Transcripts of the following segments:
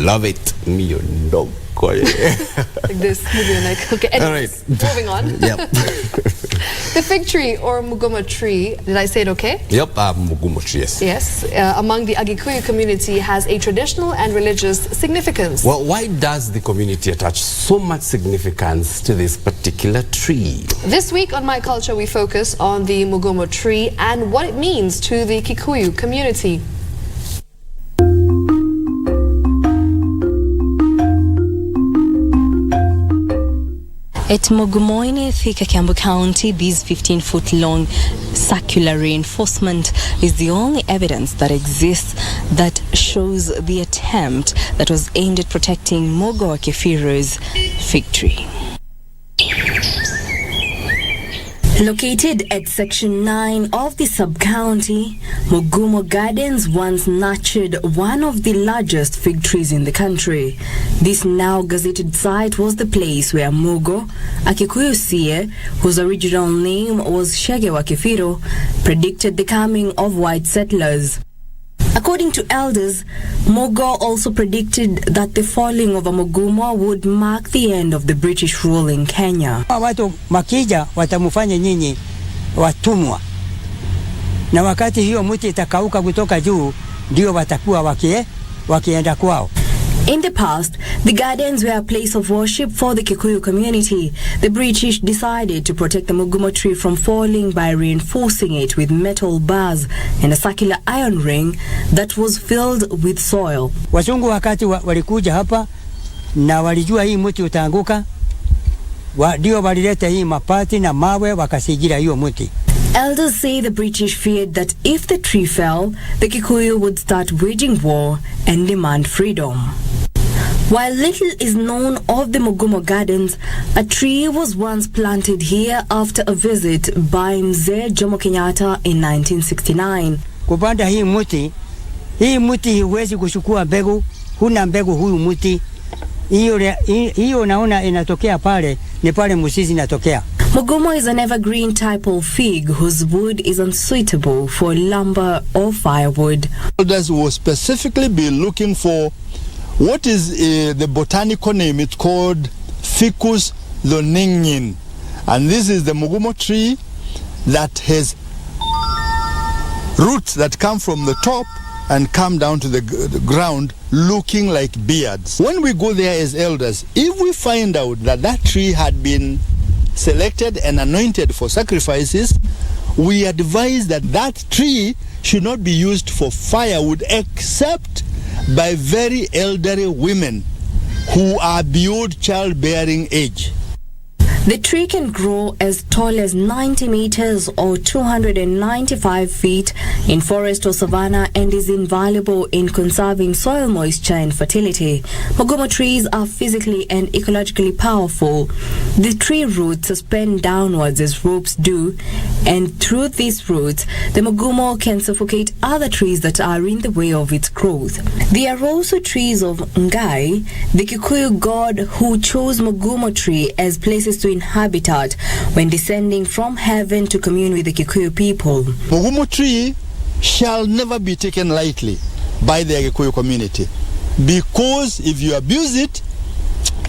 love it. Like this, like, okay, anyways, moving on. Yep. The fig tree or Mugumo tree, did I say it okay? Yep, Mugumo tree, yes. Yes, among the Agikuyu community has a traditional and religious significance. Well, why does the community attach so much significance to this particular tree? This week on My Culture, we focus on the Mugumo tree and what it means to the Kikuyu community. At Mugumo in Thika, Kiambu County, this 15-foot-long circular reinforcement is the only evidence that exists that shows the attempt that was aimed at protecting Mogo Akifiro's fig tree. Located at Section 9 of the sub-county, Mugumo Gardens once nurtured one of the largest fig trees in the country. This now gazetted site was the place where Mugo, a Kikuyu seer, whose original name was Shege Wakifiro, predicted the coming of white settlers. According to elders, Mugo also predicted that the falling of a Mugumo would mark the end of the British rule in Kenya. Watu makija watamufanya nyinyi watumwa. Na wakati hiyo mti itakauka kutoka juu, ndio watakuwa wakienda kwao. In the past, the gardens were a place of worship for the Kikuyu community. The British decided to protect the Mugumo tree from falling by reinforcing it with metal bars and a circular iron ring that was filled with soil. Wazungu wakati walikuja hapa na walijua hii mti utaanguka, ndio walileta hii mapati na mawe wakasigira hiyo mti. Elders say the British feared that if the tree fell, the Kikuyu would start waging war and demand freedom. While little is known of the Mugumo Gardens, a tree was once planted here after a visit by Mzee Jomo Kenyatta in 1969. Kupanda hii mti huwezi kuchukua mbegu, huna mbegu huyu mti. Hiyo naona inatokea pale, ni pale mzizi inatokea. Mugumo is an evergreen type of fig whose wood is unsuitable for lumber or firewood. Elders will specifically be looking for what is the botanical name. It's called Ficus loningin, and this is the Mugumo tree that has roots that come from the top and come down to the ground looking like beards. When we go there as elders, if we find out that that tree had been selected and anointed for sacrifices, we advise that that tree should not be used for firewood except by very elderly women who are beyond childbearing age. The tree can grow as tall as 90 meters or 295 feet in forest or savanna and is invaluable in conserving soil moisture and fertility. Mugumo trees are physically and ecologically powerful. The tree roots suspend downwards as ropes do, and through these roots, the Mugumo can suffocate other trees that are in the way of its growth. There are also trees of Ngai, the Kikuyu god who chose Mugumo tree as places to inhabitat when descending from heaven to commune with the Kikuyu people. Mugumo tree shall never be taken lightly by the Agikuyu community, because if you abuse it,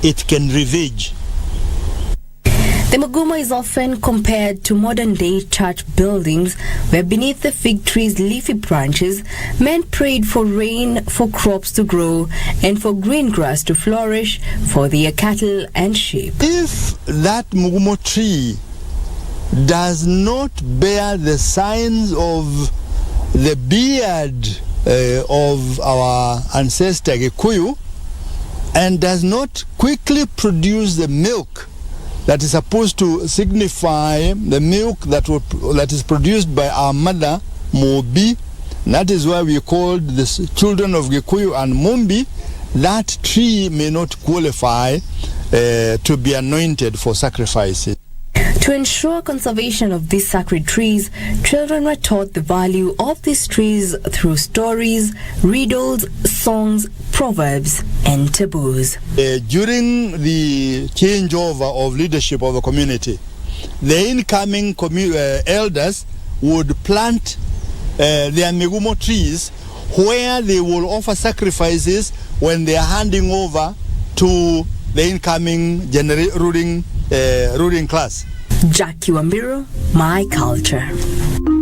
it can ravage. The Mugumo is often compared to modern-day church buildings where beneath the fig tree's leafy branches, men prayed for rain, for crops to grow, and for green grass to flourish for their cattle and sheep. If that Mugumo tree does not bear the signs of the beard of our ancestor Agikuyu and does not quickly produce the milk that is supposed to signify the milk that is produced by our mother Mobi, and that is why we called the children of Gikuyu and Mumbi, that tree may not qualify to be anointed for sacrifices. To ensure conservation of these sacred trees, children were taught the value of these trees through stories, riddles, songs, proverbs, and taboos. During the changeover of leadership of the community, the incoming elders would plant their Mugumo trees where they will offer sacrifices when they are handing over to the incoming ruling class. Jackie Wambiru, My Culture.